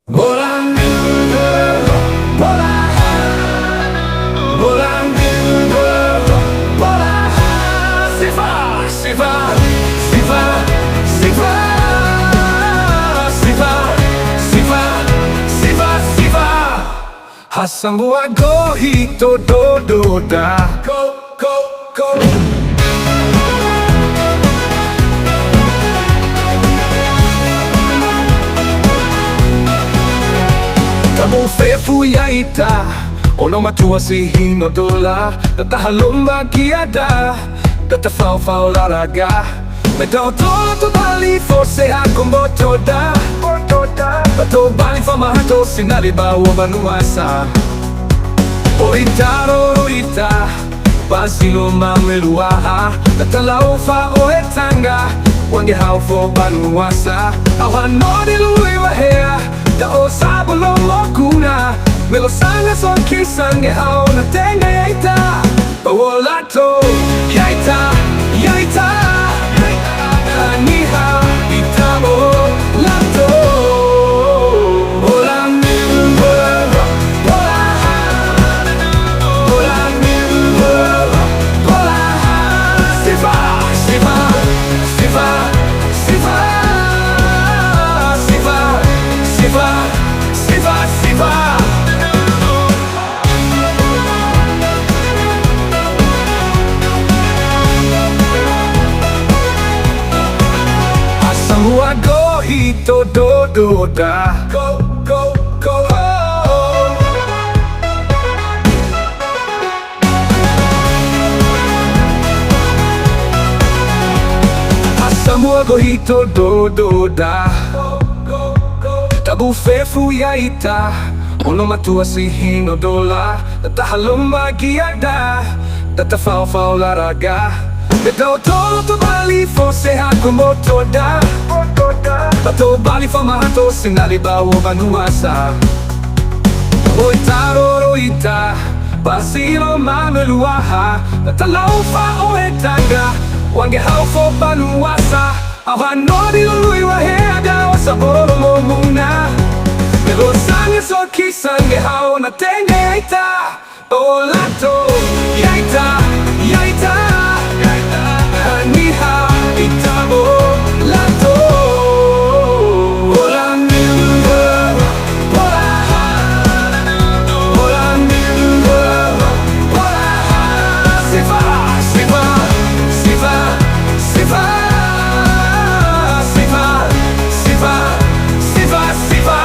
Bola, bola, bola, bola, Sifa, Sifa, Sifa, Sifa, Sifa, Sifa, Sifa, Sifa. Sambua gohito dodo da go, go, go. Tabu fefu ya ITA, Onomatua si hino dola, tahalo magiada, fau laraga. Medao to bali forse a combo toda, to bali famato sinali BAWÖLATO sa. Oita, basilo mameluaha, talaufa oetanga, wange haufo banuasa, awanodi luiwa hea. Da o sabolo locuna, me lo sangue son kisange hao na tenga yaita. BAWÖLATO, yaita, yaita, niha, itamo, lato. Bola, bola, bola, bola, Sifa, Sifa, Sifa, Sifa, Sifa, Sifa, Sifa, Sifa. Sambua gohito dodo da go, go, go. Sambua gohito dodo da go, go, go. Tabu fefu ya ITA, Onomatua si hino dola, tahalo magiada, fau laraga. Medao to bali forse a combo toda, to bali famato sinali BAWÖLATO sa. Oita, basilo mameluaha, talaufa oetanga, wange haufo banuasa, awanodi luiwa hea wa sabolo momuna. Melo sangue so kisange hao na tenga yaita. BAWÖLATO, yaita, yaita, niha, itamo, lato. Bola, bola, bola, bola, Sifa, Sifa, Sifa, Sifa, Sifa, Sifa, Sifa, Sifa.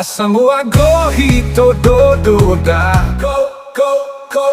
Sambua gohito dodo da go, go, go.